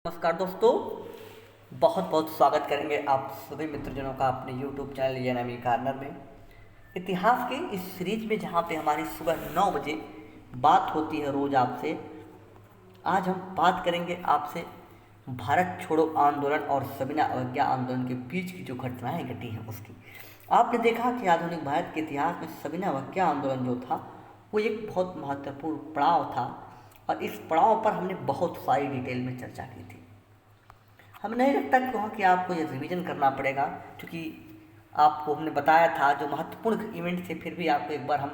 नमस्कार दोस्तों, बहुत बहुत स्वागत करेंगे आप सभी मित्रजनों का अपने YouTube चैनल एएनएम कॉर्नर में। इतिहास के इस सीरीज में जहाँ पे हमारी सुबह 9 बजे बात होती है रोज़ आपसे, आज हम बात करेंगे आपसे भारत छोड़ो आंदोलन और सविनय अवज्ञा आंदोलन के बीच की जो घटनाएं घटी हैं उसकी। आपने देखा कि आधुनिक भारत के इतिहास में सविनय अवज्ञा आंदोलन जो था वो एक बहुत महत्वपूर्ण पड़ाव था और इस पड़ाव पर हमने बहुत सारी डिटेल में चर्चा की थी। हमें नहीं लगता कि आपको ये रिवीजन करना पड़ेगा, क्योंकि आपको हमने बताया था जो महत्वपूर्ण इवेंट थे, फिर भी आपको एक बार हम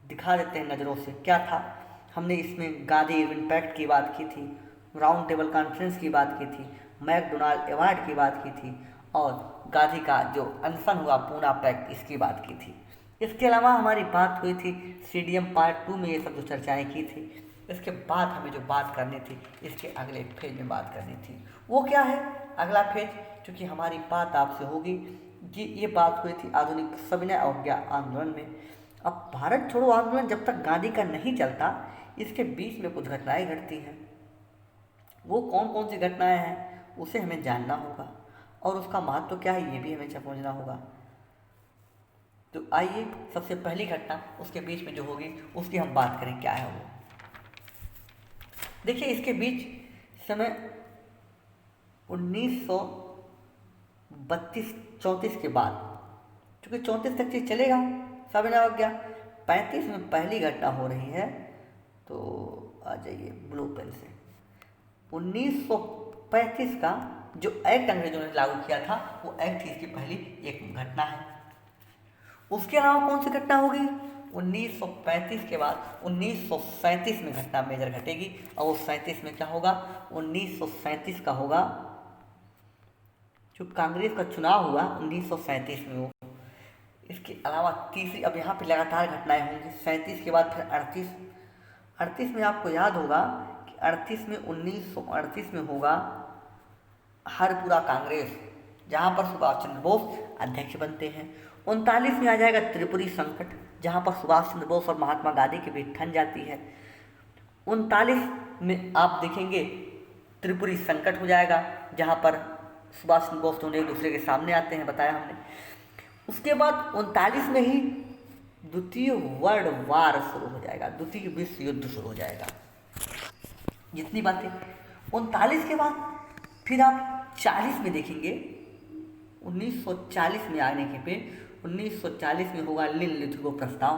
दिखा देते हैं नज़रों से। क्या था, हमने इसमें गांधी इरविन पैक्ट की बात की थी, राउंड टेबल कॉन्फ्रेंस की बात की थी, मैकडोनाल्ड अवार्ड की बात की थी और गांधी का जो अनशन हुआ पूना पैक्ट इसकी बात की थी। इसके अलावा हमारी बात हुई थी सीडीएम पार्ट 2 में ये सब जो चर्चाएँ की थी। इसके बाद हमें जो बात करनी थी इसके अगले फेज में बात करनी थी। वो क्या है अगला फेज, क्योंकि हमारी बात आपसे होगी कि ये बात हुई थी आधुनिक सविनय अवज्ञा आंदोलन में। अब भारत छोड़ो आंदोलन जब तक गांधी का नहीं चलता, इसके बीच में कुछ घटनाएं घटती हैं। वो कौन कौन सी घटनाएं हैं उसे हमें जानना होगा और उसका महत्व क्या है ये भी हमें समझना होगा। तो आइए सबसे पहली घटना उसके बीच में जो होगी उसकी हम बात करें, क्या है वो। देखिए, इसके बीच समय 1932-34 के बाद, क्योंकि 34 तक चीज चलेगा सविनय अवज्ञा, 35 में पहली घटना हो रही है। तो आ जाइए ब्लू पेन से। 1935 का जो एक्ट अंग्रेजों ने लागू किया था वो एक्ट ही इसकी पहली एक घटना है। उसके अलावा कौन सी घटना होगी 1935 के बाद 1937 में घटना मेजर घटेगी, और वो 37 में क्या होगा 1937 का होगा जो कांग्रेस का चुनाव हुआ 1937 में वो। इसके अलावा तीसरी, अब यहाँ पे लगातार घटनाएं होंगी 37 के बाद फिर 38 में आपको याद होगा कि 38 में 1938 में होगा हरपुरा कांग्रेस, जहाँ पर सुभाष चंद्र बोस अध्यक्ष बनते हैं। 39 में आ जाएगा त्रिपुरी संकट, जहाँ पर सुभाष चंद्र बोस और महात्मा गांधी के बीच ठन जाती है। 39 में आप देखेंगे त्रिपुरी संकट हो जाएगा, जहाँ पर सुभाष चंद्र बोस दोनों एक दूसरे के सामने आते हैं, बताया हमने। उसके बाद 39 में ही द्वितीय वर्ल्ड वार शुरू हो जाएगा, द्वितीय विश्व युद्ध शुरू हो जाएगा। जितनी बातें 39 के बाद फिर आप 40 में देखेंगे, 1940 में आने के पे 1940 में होगा लिन-लिथगो प्रस्ताव।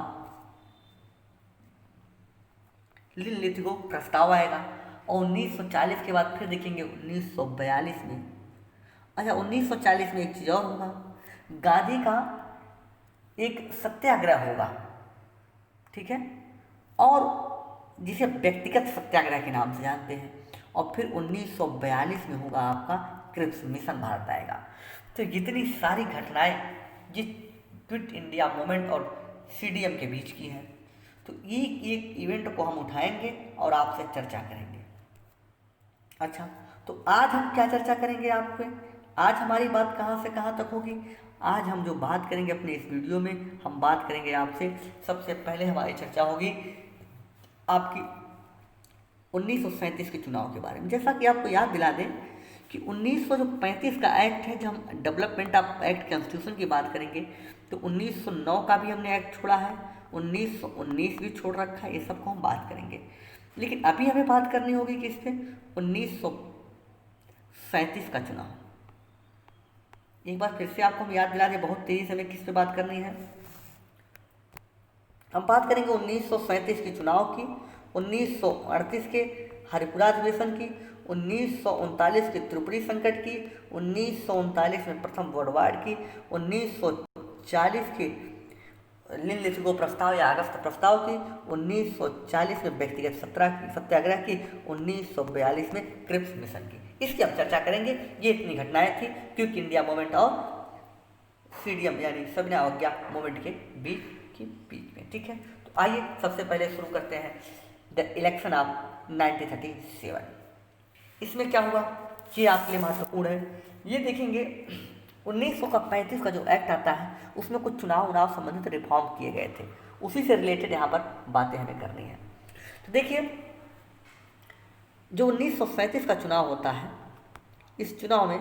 लिन-लिथगो प्रस्ताव आएगा और 1940 के बाद फिर देखेंगे 1942 में। अच्छा, 1940 में एक चीज़ और होगा, गांधी का एक सत्याग्रह होगा, ठीक है, और जिसे व्यक्तिगत सत्याग्रह के नाम से जानते हैं। और फिर 1942 में होगा आपका क्रिप्स मिशन भारत आएगा। तो जितनी सारी घटनाएं जिस क्विट इंडिया मूवमेंट और सीडीएम के बीच की हैं, तो एक एक इवेंट को हम उठाएंगे और आपसे चर्चा करेंगे। अच्छा, तो आज हम क्या चर्चा करेंगे आपसे, आज हमारी बात कहाँ से कहाँ तक होगी। आज हम जो बात करेंगे अपने इस वीडियो में, हम बात करेंगे आपसे, सबसे पहले हमारी चर्चा होगी आपकी 1937 के चुनाव के बारे में। जैसा कि आपको याद दिला दें कि 1935 का एक्ट है, जब हम डेवलपमेंट ऑफ एक्ट कॉन्स्टिट्यूशन की बात करेंगे, तो 1909 का भी हमने एक्ट छोड़ा है, 1919 भी छोड़ रखा है, ये सब को हम बात करेंगे। लेकिन अभी हमें बात करनी होगी किस पे, 1937 का चुनाव। एक बार फिर से आपको हम याद दिला दें, बहुत तेजी से हमें किस पे बात करनी है। हम बात करेंगे 1937 के चुनाव की, 1938 के हरिपुरा अधिवेशन की, 1939 के त्रिपुरी संकट की, 1939 में प्रथम वर्ल्ड वार की, 1940 के लिन-लिथगो प्रस्ताव या अगस्त प्रस्ताव की, 1940 में व्यक्तिगत सत्याग्रह की, 1942 में क्रिप्स मिशन की। इसकी हम चर्चा करेंगे। ये इतनी घटनाएं थी क्विट इंडिया मूवमेंट और सीडीएम यानी सविनय अवज्ञा मूवमेंट के बीच में, ठीक है। तो आइए सबसे पहले शुरू करते हैं द इलेक्शन ऑफ 1937। इसमें क्या हुआ ये आपके लिए महत्वपूर्ण है। ये देखेंगे 1935 का जो एक्ट आता है उसमें कुछ चुनाव संबंधित रिफॉर्म किए गए थे, उसी से रिलेटेड यहाँ पर बातें हमें करनी है। तो देखिए जो 1937 का चुनाव होता है, इस चुनाव में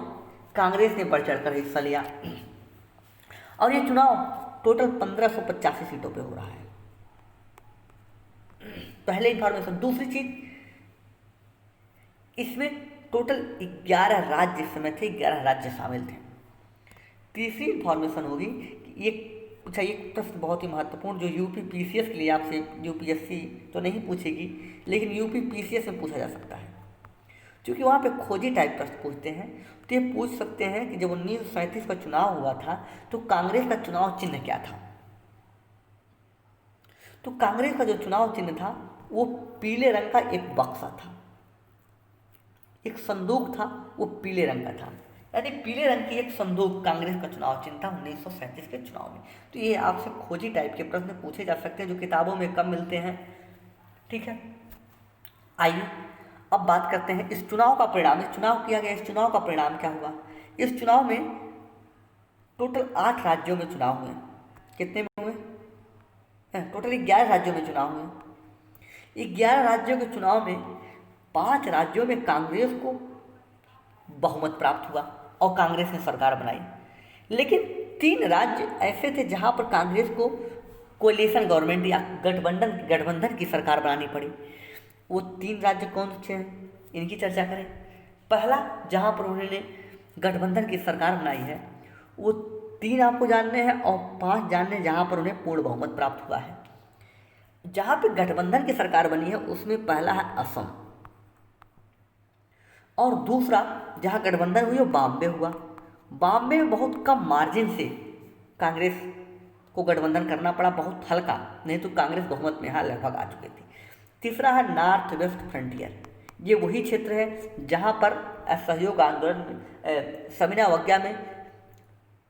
कांग्रेस ने बढ़ चढ़कर हिस्सा लिया और ये चुनाव टोटल 1585 सीटों पे हो रहा है। पहले इन्फॉर्मेशन। दूसरी चीज, इसमें टोटल 11 राज्य इस समय थे, 11 राज्य शामिल थे। तीसरी इन्फॉर्मेशन होगी कि ये अच्छा, ये प्रश्न बहुत ही महत्वपूर्ण, जो यूपी पीसीएस के लिए आपसे यूपीएससी तो नहीं पूछेगी, लेकिन यूपी पीसीएस में पूछा जा सकता है, क्योंकि वहाँ पे खोजी टाइप प्रश्न पूछते हैं। तो ये पूछ सकते हैं कि जब 1937 का चुनाव हुआ था तो कांग्रेस का चुनाव चिन्ह क्या था। तो कांग्रेस का जो चुनाव चिन्ह था वो पीले रंग का एक बक्सा था, एक संदूक था, वो पीले रंग का था, यानी पीले रंग की एक संदूक कांग्रेस का चुनाव चिन्ह था 1937 के चुनाव में। तो ये आपसे खोजी टाइप के प्रश्न पूछे जा सकते हैं जो किताबों में कम मिलते हैं। ठीक है, आइए अब बात करते हैं इस चुनाव का परिणाम। इस चुनाव किया गया, इस चुनाव का परिणाम क्या हुआ। इस चुनाव में टोटल 8 राज्यों में चुनाव हुए। कितने में हुए? टोटल 11 राज्यों में चुनाव हुए। 11 राज्यों के चुनाव में 5 राज्यों में कांग्रेस को बहुमत प्राप्त हुआ और कांग्रेस ने सरकार बनाई। लेकिन 3 राज्य ऐसे थे जहां पर कांग्रेस को कोलिशन गवर्नमेंट या गठबंधन की सरकार बनानी पड़ी। वो 3 राज्य कौन से हैं, इनकी चर्चा करें। पहला, जहां पर उन्होंने गठबंधन की सरकार बनाई है, वो 3 आपको जानने हैं और 5 जानने हैं जहां पर उन्हें पूर्ण बहुमत प्राप्त हुआ है। जहां पर गठबंधन की सरकार बनी है उसमें पहला है असम, और दूसरा जहां गठबंधन हुई वो बॉम्बे हुआ। बॉम्बे में बहुत कम मार्जिन से कांग्रेस को गठबंधन करना पड़ा, बहुत हल्का, नहीं तो कांग्रेस बहुमत में यहाँ लगभग आ चुकी थी। तीसरा है नॉर्थ वेस्ट फ्रंटियर। ये वही क्षेत्र है जहाँ पर असहयोग आंदोलन सविनावज्ञा में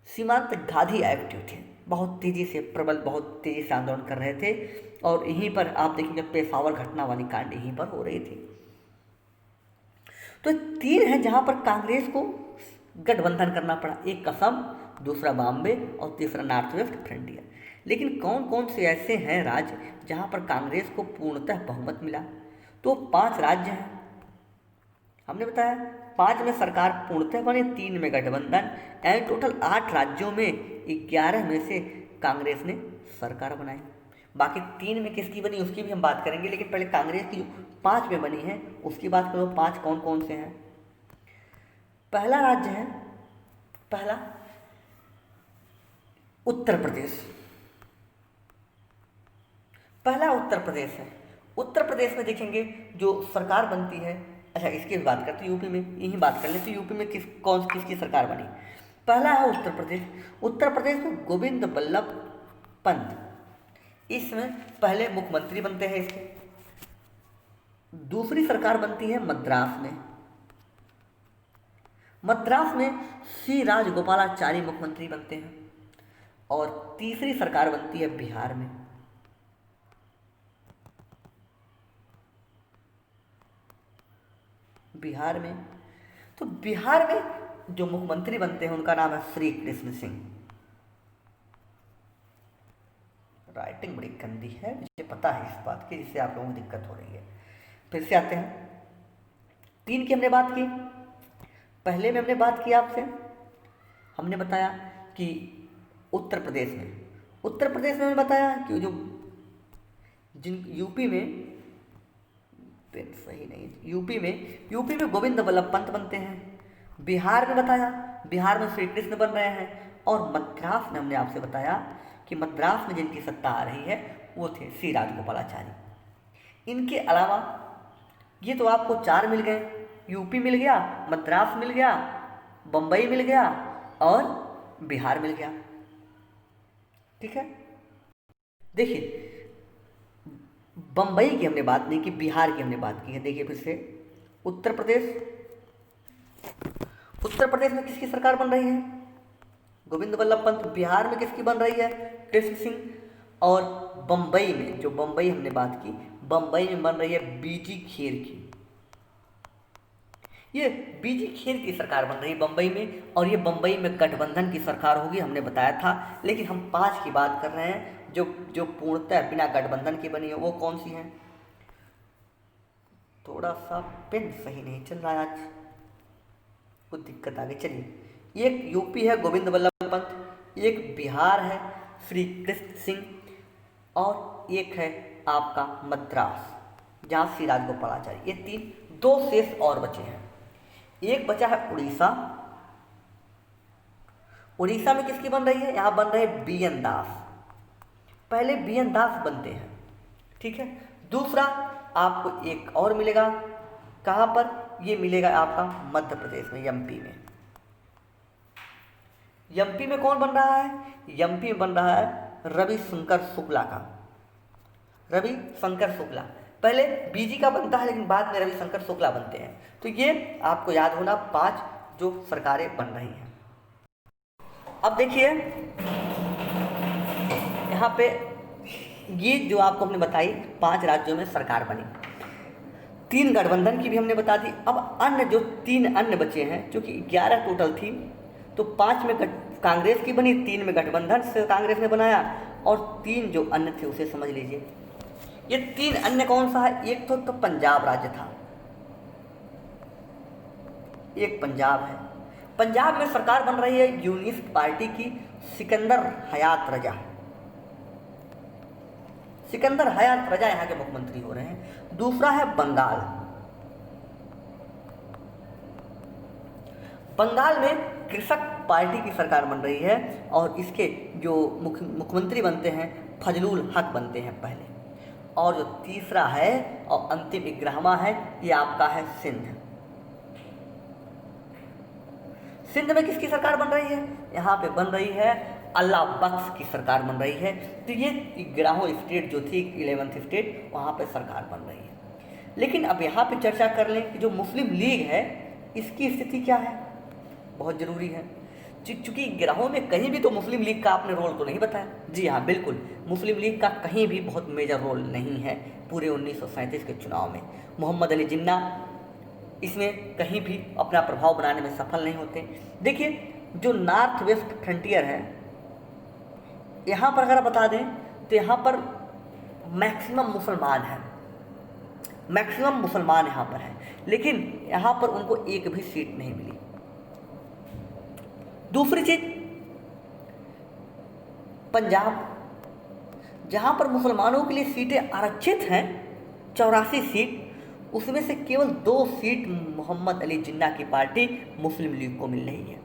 सीमांत घाधी एक्टिव थे, बहुत तेज़ी से बहुत तेज़ी से आंदोलन कर रहे थे, और यहीं पर आप देखेंगे पेशावर घटना वाली कांड यहीं पर हो रही थी। तो 3 है जहाँ पर कांग्रेस को गठबंधन करना पड़ा, एक असम, दूसरा बॉम्बे और तीसरा नॉर्थ वेस्ट फ्रंटियर। लेकिन कौन कौन से ऐसे हैं राज्य जहाँ पर कांग्रेस को पूर्णतः बहुमत मिला? तो 5 राज्य हैं, हमने बताया 5 में सरकार पूर्णतः बनी, 3 में गठबंधन, यानी टोटल 8 राज्यों में 11 में से कांग्रेस ने सरकार बनाई। बाकी 3 में किसकी बनी उसकी भी हम बात करेंगे, लेकिन पहले कांग्रेस की 5 में बनी है उसकी बात करो। 5 कौन कौन से हैं? पहला राज्य है, पहला उत्तर प्रदेश। पहला उत्तर प्रदेश है। उत्तर प्रदेश में देखेंगे जो सरकार बनती है, अच्छा इसकी बात करते हैं, यूपी में यही बात कर लेते हैं, यूपी में किसकी सरकार बनी। पहला है उत्तर प्रदेश। उत्तर प्रदेश में गोविंद बल्लभ पंत इसमें पहले मुख्यमंत्री बनते हैं इसके। दूसरी सरकार बनती है मद्रास में। मद्रास में सी राजगोपालाचारी मुख्यमंत्री बनते हैं। और तीसरी सरकार बनती है बिहार में। बिहार में तो बिहार में जो मुख्यमंत्री बनते हैं उनका नाम है श्री कृष्ण सिंह। राइटिंग बड़ी गंदी है, मुझे पता है इस बात की, जिससे आप लोगों को दिक्कत हो रही है। फिर से आते हैं, 3 की हमने बात की। पहले में हमने बात की आपसे, हमने बताया कि उत्तर प्रदेश में हमने बताया कि जो यूपी में पेन सही नहीं, यूपी में गोविंद बल्लभ पंत बनते हैं। बिहार में बताया, बिहार में श्री कृष्ण बन रहे हैं। और मद्रास में हमने आपसे बताया कि मद्रास में जिनकी सत्ता आ रही है वो थे सी राजगोपालाचारी। इनके अलावा ये तो आपको 4 मिल गए, यूपी मिल गया, मद्रास मिल गया, बम्बई मिल गया और बिहार मिल गया। ठीक है, देखिए बम्बई की हमने बात नहीं की, बिहार की हमने बात की है। देखिए फिर से, उत्तर प्रदेश में किसकी सरकार बन रही है? गोविंद बल्लभ पंत। बिहार में किसकी बन रही है? कृष्ण सिंह। और बम्बई में, जो बम्बई हमने बात की, बम्बई में बन रही है बीजी खेर की। ये बीजी खेर की सरकार बन रही है बम्बई में, और ये बम्बई में गठबंधन की सरकार होगी, हमने बताया था। लेकिन हम 5 की बात कर रहे हैं जो पूर्णतः बिना गठबंधन की बनी है। वो कौन सी हैं? थोड़ा सा पेन सही नहीं चल रहा है आज, कुछ दिक्कत आ गई। चलिए, एक यूपी है गोविंद वल्लभ पंत, एक बिहार है श्री कृष्ण सिंह, और एक है आपका मद्रास जहाँ श्री राजगोपालाचारी। ये तीन, दो शेष और बचे हैं। एक बचा है उड़ीसा। उड़ीसा में किसकी बन रही है? यहाँ बन रहे बी एन दास। पहले बी एन दास बनते हैं, ठीक है। दूसरा आपको एक और मिलेगा, कहाँ पर? ये मिलेगा आपका मध्य प्रदेश में, एमपी में। एमपी में कौन बन रहा है? एमपी में बन रहा है रविशंकर शुक्ला का, रविशंकर शुक्ला। पहले बीजी का बनता है, लेकिन बाद में रविशंकर शुक्ला बनते हैं। तो ये आपको याद होना 5 जो सरकारें बन रही हैं। अब देखिए यहाँ पे ये जो आपको हमने बताई 5 राज्यों में सरकार बनी, 3 गठबंधन की भी हमने बता दी। अब अन्य जो 3 अन्य बचे हैं, क्योंकि 11 टोटल थी, तो 5 में कांग्रेस की बनी, 3 में गठबंधन से कांग्रेस ने बनाया, और 3 जो अन्य थे उसे समझ लीजिए। ये 3 अन्य कौन सा है? एक तो पंजाब राज्य था, एक पंजाब है। पंजाब में सरकार बन रही है यूनिस्ट पार्टी की, सिकंदर हयात रजा। सिकंदर हयात रजा यहाँ के मुख्यमंत्री हो रहे हैं। दूसरा है बंगाल। बंगाल में कृषक पार्टी की सरकार बन रही है, और इसके जो मुख्यमंत्री बनते हैं फजलुल हक बनते हैं पहले। और जो तीसरा है और अंतिम 11वां है, ये आपका है सिंध। सिंध में किसकी सरकार बन रही है? यहाँ पे बन रही है अल्लाह बख्श की सरकार बन रही है। तो ये 11 स्टेट जो थी, 11th स्टेट, वहाँ पे सरकार बन रही है। लेकिन अब यहाँ पे चर्चा कर लें कि जो मुस्लिम लीग है इसकी स्थिति क्या है, बहुत ज़रूरी है। चूँकि 11 में कहीं भी तो मुस्लिम लीग का आपने रोल तो नहीं बताया। जी हाँ, बिल्कुल, मुस्लिम लीग का कहीं भी बहुत मेजर रोल नहीं है पूरे 1937 के चुनाव में। मोहम्मद अली जिन्ना इसमें कहीं भी अपना प्रभाव बनाने में सफल नहीं होते। देखिए, जो नॉर्थ वेस्ट फ्रंटियर है, यहाँ पर अगर बता दें तो यहाँ पर मैक्सिमम मुसलमान हैं, मैक्सिमम मुसलमान यहाँ पर हैं, लेकिन यहाँ पर उनको एक भी सीट नहीं मिली। दूसरी चीज, पंजाब, जहाँ पर मुसलमानों के लिए सीटें आरक्षित हैं 84 सीट, उसमें से केवल 2 सीट मोहम्मद अली जिन्ना की पार्टी मुस्लिम लीग को मिल रही है।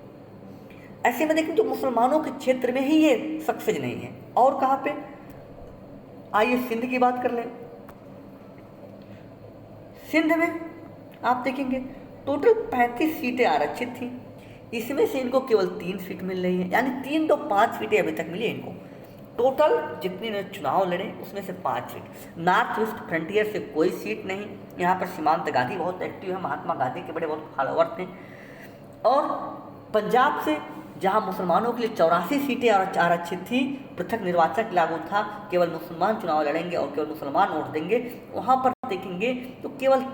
ऐसे में देखें तो मुसलमानों के क्षेत्र में ही ये सक्सेस नहीं है। और कहाँ पे? आइए सिंध की बात कर लें। सिंध में आप देखेंगे टोटल 35 सीटें आरक्षित थी, इसमें से इनको केवल 3 सीट मिल रही है, यानी 3 तो 5 सीटें अभी तक मिली इनको। टोटल जितने ने चुनाव लड़े उसमें से 5 सीट। नॉर्थ वेस्ट फ्रंटियर से कोई सीट नहीं। यहाँ पर सीमांत गांधी बहुत एक्टिव है, महात्मा गांधी के बड़े बहुत फॉलोअर थे। और पंजाब से, जहाँ मुसलमानों के लिए 84 सीटें आरक्षित थी, पृथक निर्वाचन लागू था, केवल मुसलमान चुनाव लड़ेंगे और केवल मुसलमान वोट देंगे, वहाँ पर देखेंगे तो केवल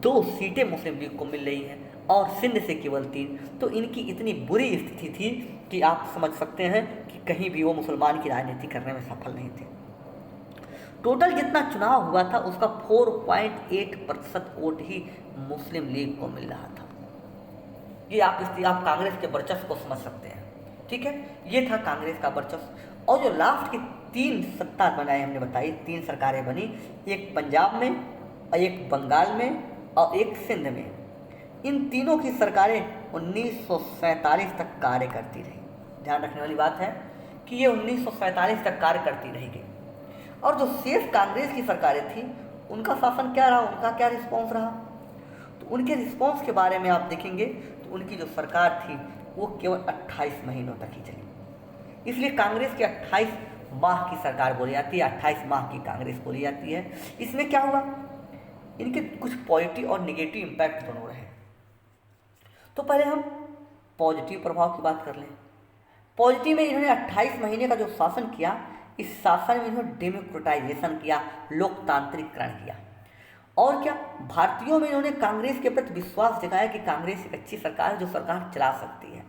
2 सीटें मुस्लिम लीग को मिल रही हैं, और सिंध से केवल 3। तो इनकी इतनी बुरी स्थिति थी कि आप समझ सकते हैं कि कहीं भी वो मुसलमान की राजनीति करने में सफल नहीं थे। टोटल जितना चुनाव हुआ था उसका 4.8% वोट ही मुस्लिम लीग को मिल रहा था। ये आप कांग्रेस के वर्चस्व को समझ सकते हैं, ठीक है। ये था कांग्रेस का वर्चस्व। और जो लास्ट की 3 सत्ता बनाई हमने बताई, 3 सरकारें बनी, एक पंजाब में, एक बंगाल में, और एक सिंध में। इन तीनों की सरकारें 1947 तक कार्य करती रही। ध्यान रखने वाली बात है कि ये 1947 तक कार्य करती रहेगी। और जो शेष कांग्रेस की सरकारें थी, उनका शासन क्या रहा, उनका क्या रिस्पॉन्स रहा? तो उनके रिस्पॉन्स के बारे में आप देखेंगे तो उनकी जो सरकार थी वो केवल 28 महीनों तक ही चली। इसलिए कांग्रेस की 28 माह की सरकार बोली जाती है, 28 माह की कांग्रेस बोली जाती है। इसमें क्या हुआ, इनके कुछ पॉजिटिव और निगेटिव इम्पैक्ट दोनों रहे। तो पहले हम पॉजिटिव प्रभाव की बात कर लें। पॉजिटिव में इन्होंने 28 महीने का जो शासन किया, इस शासन में इन्होंने डेमोक्रेटाइजेशन किया, लोकतांत्रिकरण किया। और क्या, भारतीयों में इन्होंने कांग्रेस के प्रति विश्वास दिखाया कि कांग्रेस एक अच्छी सरकार है जो सरकार चला सकती है।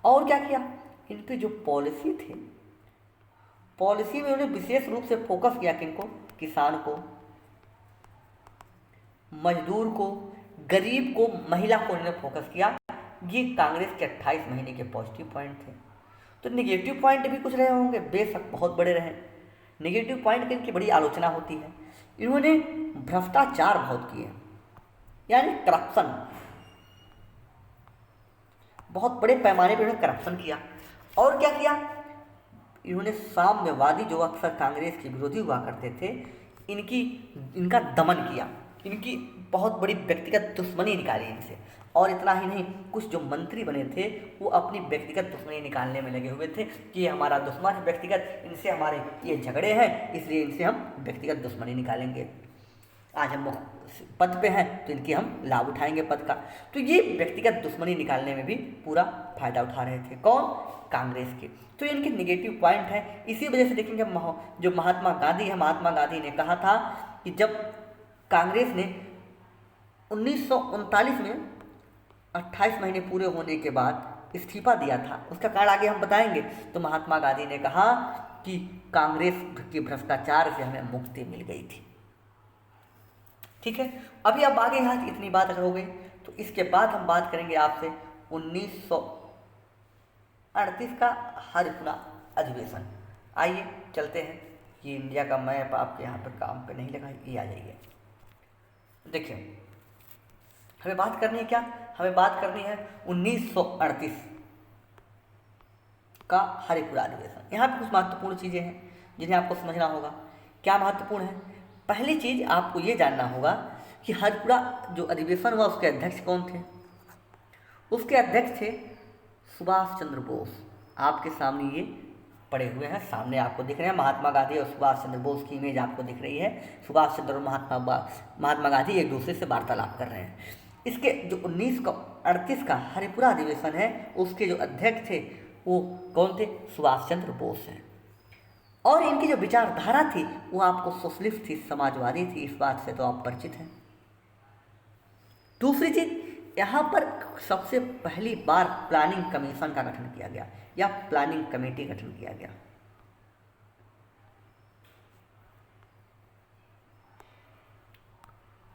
और क्या किया, इन पर जो पॉलिसी थी, पॉलिसी में उन्होंने विशेष रूप से फोकस किया किनको, किसान को, मजदूर को, गरीब को, महिला को उन्होंने फोकस किया। ये कांग्रेस के 28 महीने के पॉजिटिव पॉइंट थे। तो नेगेटिव पॉइंट भी कुछ रहे होंगे, बेशक बहुत बड़े रहे। नेगेटिव पॉइंट की इनकी बड़ी आलोचना होती है। इन्होंने भ्रष्टाचार बहुत किए, यानी करप्शन, बहुत बड़े पैमाने पर इन्होंने करप्शन किया। और क्या किया, इन्होंने साम्यवादी जो अक्सर कांग्रेस के विरोधी हुआ करते थे, इनका दमन किया, इनकी बहुत बड़ी व्यक्तिगत दुश्मनी निकाली इनसे। और इतना ही नहीं, कुछ जो मंत्री बने थे वो अपनी व्यक्तिगत दुश्मनी निकालने में लगे हुए थे कि ये हमारा दुश्मन है व्यक्तिगत, इनसे हमारे ये झगड़े हैं, इसलिए इनसे हम व्यक्तिगत दुश्मनी निकालेंगे। आज हम पद पे हैं तो इनकी हम लाभ उठाएंगे पद का। तो ये व्यक्तिगत दुश्मनी निकालने में भी पूरा फायदा उठा रहे थे। कौन? कांग्रेस के। तो ये इनके निगेटिव पॉइंट है। इसी वजह से देखेंगे जो महात्मा गांधी है, महात्मा गांधी ने कहा था कि जब कांग्रेस ने 1939 में 28 महीने पूरे होने के बाद इस्तीफा दिया था, उसका कारण आगे हम बताएंगे। तो महात्मा गांधी ने कहा कि कांग्रेस के भ्रष्टाचार से हमें मुक्ति मिल गई थी। ठीक है, अभी आप आगे यहाँ इतनी बात अगर हो गई तो इसके बाद हम बात करेंगे आपसे 1938 का हरिपुरा अधिवेशन। आइए चलते हैं। ये इंडिया का मैप आपके यहाँ पर काम पे नहीं लगा, ये आ जाइए। देखिए, हमें बात करनी है क्या? हमें बात करनी है 1938 का हरिपुरा अधिवेशन। यहाँ पे कुछ महत्वपूर्ण चीज़ें हैं जिन्हें आपको समझना होगा। क्या महत्वपूर्ण है? पहली चीज़ आपको ये जानना होगा कि हरिपुरा जो अधिवेशन हुआ उसके अध्यक्ष कौन थे? उसके अध्यक्ष थे सुभाष चंद्र बोस। आपके सामने ये पड़े हुए हैं, सामने आपको दिख रहे हैं महात्मा गांधी और सुभाष चंद्र बोस की इमेज आपको दिख रही है। सुभाष चंद्र और महात्मा गांधी एक दूसरे से वार्तालाप कर रहे हैं। इसके जो 1938 का हरिपुरा अधिवेशन है उसके जो अध्यक्ष थे वो कौन थे? सुभाष चंद्र बोस हैं। और इनकी जो विचारधारा थी वो आपको सोशलिस्ट थी, समाजवादी थी, इस बात से तो आप परिचित हैं। दूसरी चीज, यहाँ पर सबसे पहली बार प्लानिंग कमीशन का गठन किया गया या प्लानिंग कमेटी गठन किया गया।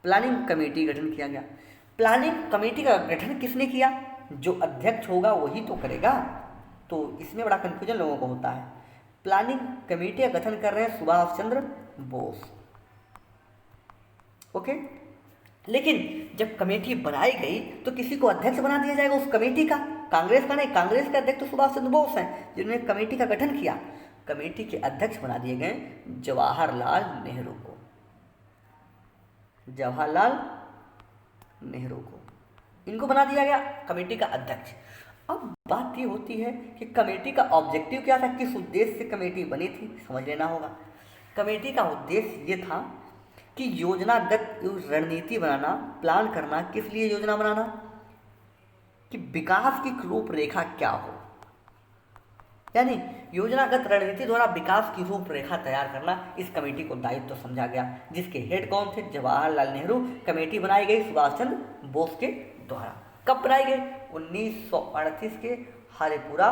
प्लानिंग कमेटी गठन किया गया। प्लानिंग कमेटी का गठन किसने किया? जो अध्यक्ष होगा वही तो करेगा। तो इसमें बड़ा कंफ्यूजन लोगों को होता है। प्लानिंग कमेटी का गठन कर रहे हैं सुभाष चंद्र बोस। ओके, लेकिन जब कमेटी बनाई गई तो किसी को अध्यक्ष बना दिया जाएगा उस कमेटी का, कांग्रेस का नहीं। कांग्रेस के अध्यक्ष तो सुभाष चंद्र बोस हैं जिन्होंने कमेटी का गठन किया। कमेटी के अध्यक्ष बना दिए गए जवाहरलाल नेहरू को। जवाहरलाल नेहरू को इनको बना दिया गया कमेटी का अध्यक्ष। अब बात ये होती है कि कमेटी का ऑब्जेक्टिव क्या था, किस उद्देश्य से कमेटी बनी थी, समझ लेना होगा। कमेटी का उद्देश्य ये था कि योजनागत रणनीति बनाना, प्लान करना। किस लिए योजना बनाना? कि विकास की रूपरेखा क्या हो, यानी योजनागत रणनीति द्वारा विकास की रूपरेखा तैयार करना इस कमेटी को दायित्व समझा गया, जिसके हेड कौन थे? जवाहरलाल नेहरू। कमेटी बनाई गई सुभाष चंद्र बोस के द्वारा। कब बनाई गई? 1938 के हरिपुरा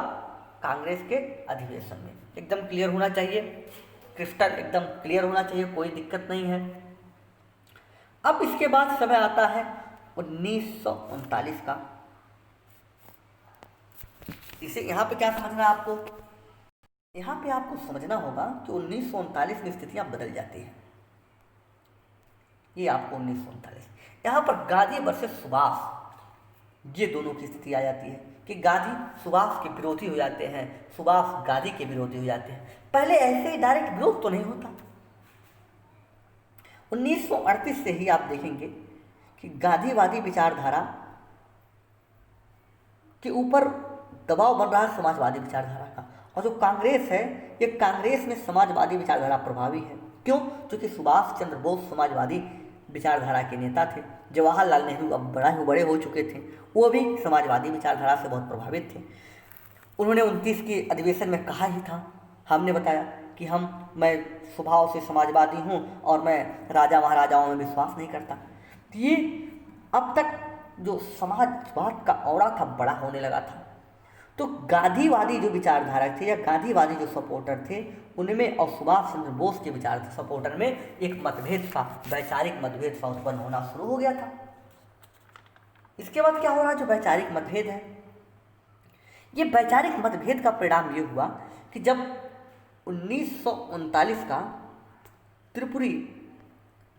कांग्रेस के अधिवेशन में। एकदम क्लियर होना चाहिए, क्रिस्टल एकदम क्लियर होना चाहिए, कोई दिक्कत नहीं है। अब इसके बाद समय आता है 1939 का। इसे यहाँ पे क्या समझना है आपको? यहाँ पे आपको समझना होगा कि 1939 में स्थितियाँ बदल जाती हैं। ये आपको 1939 यहाँ पर गांधी वर्सेस सुभाष, ये दोनों की स्थिति आ जाती है कि गांधी सुभाष के विरोधी हो जाते हैं, सुभाष गांधी के विरोधी हो जाते हैं। पहले ऐसे ही डायरेक्ट विरोध तो नहीं होता। 1938 से ही आप देखेंगे कि गांधीवादी विचारधारा के ऊपर दबाव बन रहा है समाजवादी विचारधारा का। और जो कांग्रेस है, ये कांग्रेस में समाजवादी विचारधारा प्रभावी है। क्यों? क्योंकि सुभाष चंद्र बोस समाजवादी विचारधारा के नेता थे। जवाहरलाल नेहरू अब बड़े हो चुके थे, वो भी समाजवादी विचारधारा से बहुत प्रभावित थे। उन्होंने 29 के अधिवेशन में कहा ही था, हमने बताया कि मैं स्वभाव से समाजवादी हूँ और मैं राजा महाराजाओं में विश्वास नहीं करता। तो ये अब तक जो समाजवाद का औरा था बड़ा होने लगा था। तो गांधीवादी जो विचारधारक थे या गांधीवादी जो सपोर्टर थे, उनमें और सुभाष चंद्र बोस के विचार सपोर्टर में एक मतभेद था, वैचारिक मतभेद सा उत्पन्न होना शुरू हो गया था। इसके बाद क्या हो रहा, जो वैचारिक मतभेद है, ये वैचारिक मतभेद का परिणाम ये हुआ कि जब 1939 का त्रिपुरी,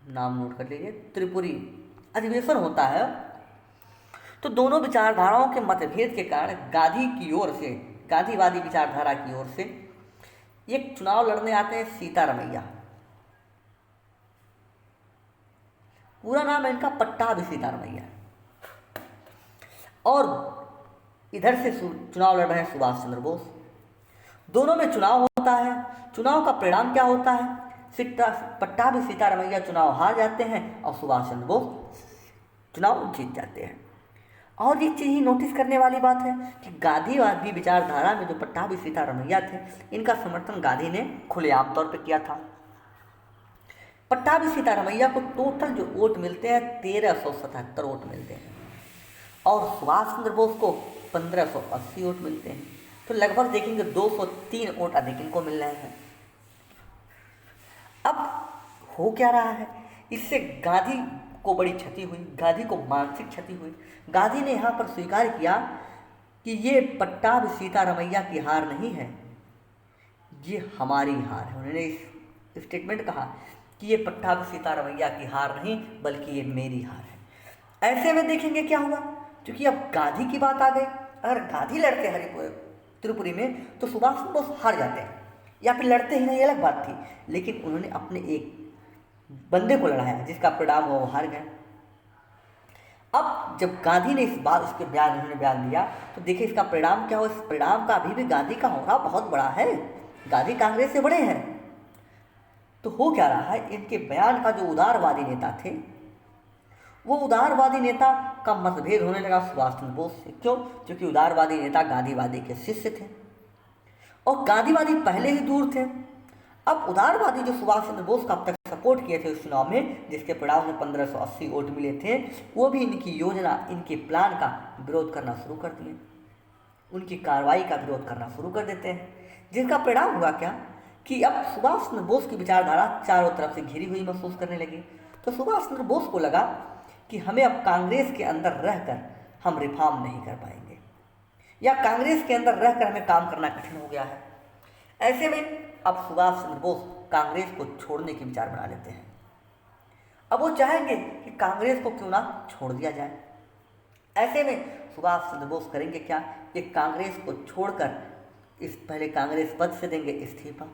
नाम नोट कर लीजिए, त्रिपुरी अधिवेशन होता है, तो दोनों विचारधाराओं के मतभेद के कारण गांधी की ओर से, गांधीवादी विचारधारा की ओर से एक चुनाव लड़ने आते हैं सीतारमैया। पूरा नाम है इनका पट्टाभी सीतारमैया, और इधर से चुनाव लड़ रहे हैं सुभाष चंद्र बोस। दोनों में चुनाव होता है। चुनाव का परिणाम क्या होता है, पट्टाभी सीतारमैया चुनाव हार जाते हैं और सुभाष चंद्र बोस चुनाव जीत जाते हैं। और एक चीज़ ही नोटिस करने वाली बात है कि गांधीवादी विचारधारा में जो पट्टाभी सीतारमैया थे, इनका समर्थन गांधी ने खुलेआम तौर पर किया था। पट्टाभी सीतारमैया को टोटल जो वोट मिलते हैं 1377 वोट मिलते हैं, और सुभाष चंद्र बोस को 1580 वोट मिलते हैं। तो लगभग देखेंगे 203 वोट अधिक इनको मिल रहे हैं। अब हो क्या रहा है, इससे गांधी को बड़ी क्षति हुई, गांधी को मानसिक क्षति हुई। गांधी ने यहाँ पर स्वीकार किया कि ये पट्टाभी सीतारमैया की हार नहीं है, ये हमारी हार है। उन्होंने इस स्टेटमेंट कहा कि ये पट्टाभी सीतारमैया की हार नहीं बल्कि ये मेरी हार है। ऐसे में देखेंगे क्या हुआ, क्योंकि अब गांधी की बात आ गई। अगर गांधी लड़ते हरिपुर त्रिपुरी में तो सुभाष चंद्र बोस हार जाते हैं, या फिर लड़ते ही नहीं, अलग बात थी, लेकिन उन्होंने अपने एक बंदे को लड़ाया जिसका परिणाम वो हार गए। अब जब गांधी ने इस बात, उसके बयान, उन्होंने बयान दिया, तो देखिए इसका परिणाम क्या हो। इस परिणाम का अभी भी गांधी का होना बहुत बड़ा है, गांधी कांग्रेस से बड़े हैं। तो हो क्या रहा है, इनके बयान का जो उदारवादी नेता थे, वो उदारवादी नेता का मतभेद होने लगा सुभाष चंद्र बोस से। क्यों? क्योंकि उदारवादी नेता गांधीवादी के शिष्य थे और गांधीवादी पहले ही दूर थे। अब उदारवादी जो सुभाष चंद्र बोस का अब तक सपोर्ट किए थे उस चुनाव में, जिसके परिणाम में 1580 वोट मिले थे, वो भी इनकी योजना, इनके प्लान का विरोध करना शुरू कर दिए, उनकी कार्रवाई का विरोध करना शुरू कर देते हैं। जिसका परिणाम हुआ क्या कि अब सुभाष चंद्र बोस की विचारधारा चारों तरफ से घिरी हुई महसूस करने लगी। तो सुभाष चंद्र बोस को लगा कि हमें अब कांग्रेस के अंदर रहकर हम रिफॉर्म नहीं कर पाएंगे, या कांग्रेस के अंदर रहकर हमें काम करना कठिन हो गया है। ऐसे में अब सुभाष चंद्र बोस कांग्रेस को छोड़ने के विचार बना लेते हैं। अब वो चाहेंगे कि कांग्रेस को क्यों ना छोड़ दिया जाए। ऐसे में सुभाष चंद्र बोस करेंगे क्या, कि कांग्रेस को छोड़कर इस पहले कांग्रेस पद से देंगे इस्तीफा।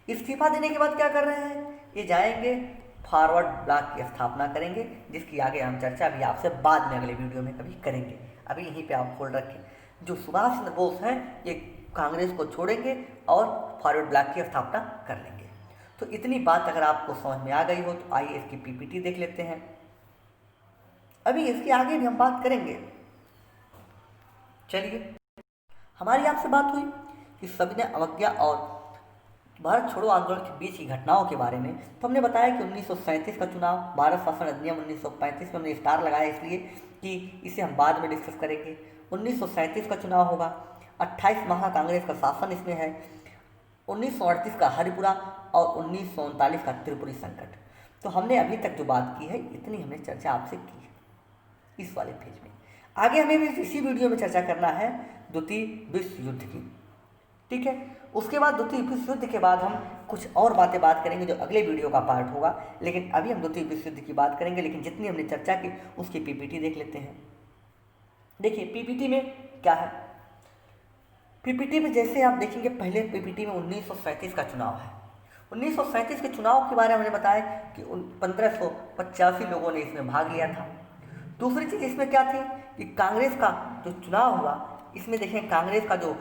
इस्तीफा देने के बाद क्या कर रहे हैं, ये जाएंगे फॉरवर्ड ब्लॉक की स्थापना करेंगे, जिसकी आगे हम चर्चा भी आपसे बाद में अगले वीडियो में कभी करेंगे। अभी यहीं पे आप होल्ड रखें। जो सुभाष चंद्र बोस हैं ये कांग्रेस को छोड़ेंगे और फॉरवर्ड ब्लॉक की स्थापना कर लेंगे। तो इतनी बात अगर आपको समझ में आ गई हो तो आइए इसकी पीपीटी देख लेते हैं। अभी इसके आगे भी हम बात करेंगे। चलिए, हमारी आपसे बात हुई कि सविनय अवज्ञा और भारत छोड़ो आंदोलन के बीच की घटनाओं के बारे में। तो हमने बताया कि 1937 का चुनाव, भारत शासन अधिनियम 1935 में हमने स्टार लगाया इसलिए कि इसे हम बाद में डिस्कस करेंगे। 1937 का चुनाव होगा, 28 माह कांग्रेस का शासन इसमें है, 1938 का हरिपुरा और 1939 का त्रिपुरी संकट। तो हमने अभी तक जो बात की है इतनी हमने चर्चा आपसे की है इस वाले पेज में। आगे हमें भी इसी वीडियो में चर्चा करना है द्वितीय विश्व युद्ध की, ठीक है। उसके बाद द्वितीय विश्व युद्ध के बाद हम कुछ और बात करेंगे जो अगले वीडियो का पार्ट होगा, लेकिन अभी हम द्वितीय विश्व युद्ध की बात करेंगे। लेकिन जितनी हमने चर्चा की उसकी पीपीटी देख लेते हैं। देखिए पीपीटी में क्या है, पीपीटी में जैसे आप देखेंगे, पहले पीपीटी में 1937 का चुनाव है। 1937 के चुनाव के बारे में हमने बताया कि 1585 लोगों ने इसमें भाग लिया था। दूसरी चीज़ इसमें क्या थी कि कांग्रेस का जो चुनाव हुआ, इसमें देखें कांग्रेस का जो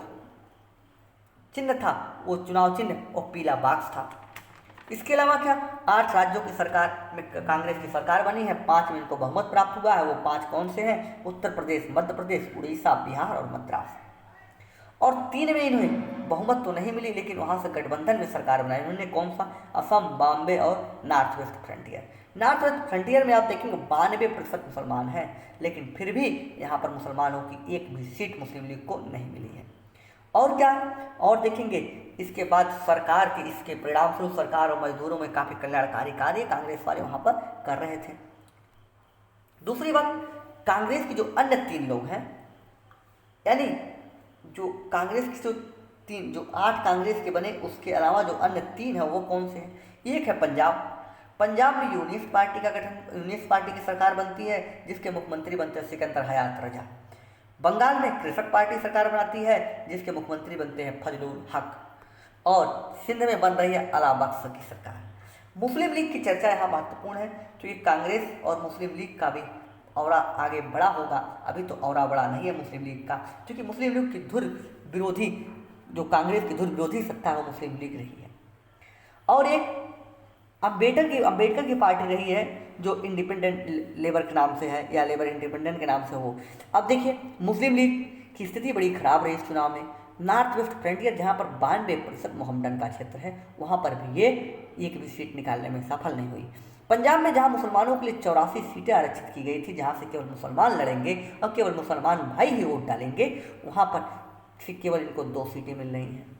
चिन्ह था वो चुनाव चिन्ह और पीला बाक्स था। इसके अलावा क्या, 8 राज्यों की सरकार में कांग्रेस की सरकार बनी है, 5 में इनको बहुमत प्राप्त हुआ है। वो 5 कौन से हैं? उत्तर प्रदेश, मध्य प्रदेश, उड़ीसा, बिहार और मद्रास। और 3 में इन्हें बहुमत तो नहीं मिली, लेकिन वहाँ से गठबंधन में सरकार बनाई उन्होंने। कौन सा? असम, बॉम्बे और north west frontier. North west frontier में आप देखेंगे 92% मुसलमान हैं, लेकिन फिर भी यहाँ पर मुसलमानों की एक भी सीट मुस्लिम लीग को नहीं मिली है। और क्या, और देखेंगे इसके बाद सरकार के इसके परिणाम स्वरूप सरकार और मजदूरों में काफ़ी कल्याणकारी कार्य कांग्रेस वाले वहाँ पर कर रहे थे। दूसरी बात, कांग्रेस की जो अन्य 3 लोग हैं, यानी जो कांग्रेस की जो 8 कांग्रेस के बने, उसके अलावा जो अन्य 3 हैं वो कौन से हैं? एक है पंजाब में यूनिस्ट पार्टी का गठन, यूनिस्ट पार्टी की सरकार बनती है जिसके मुख्यमंत्री बनते हैं सिकंदर हयात रजा। बंगाल में कृषक पार्टी सरकार बनाती है जिसके मुख्यमंत्री बनते हैं फजलुल हक। और सिंध में बन रही है अला बख्श की सरकार। मुस्लिम लीग की चर्चा यहाँ महत्वपूर्ण है क्योंकि कांग्रेस और मुस्लिम लीग का भी औरा आगे बढ़ा होगा। अभी तो औरा बड़ा नहीं है मुस्लिम लीग का, क्योंकि मुस्लिम लीग की धुर विरोधी, जो कांग्रेस की धुर विरोधी सत्ता है वो मुस्लिम लीग रही है। और एक अम्बेडकर की पार्टी रही है जो इंडिपेंडेंट लेबर के नाम से है या लेबर इंडिपेंडेंट के नाम से हो। अब देखिए मुस्लिम लीग की स्थिति बड़ी खराब रही इस चुनाव में। नॉर्थ वेस्ट फ्रंटियर जहाँ पर 92% मोहम्मडन का क्षेत्र है, वहाँ पर भी ये एक भी सीट निकालने में सफल नहीं हुई। पंजाब में जहाँ मुसलमानों के लिए 84 सीटें आरक्षित की गई थी, जहाँ से केवल मुसलमान लड़ेंगे और केवल मुसलमान भाई ही वोट डालेंगे, वहाँ पर केवल इनको 2 सीटें मिल रही हैं।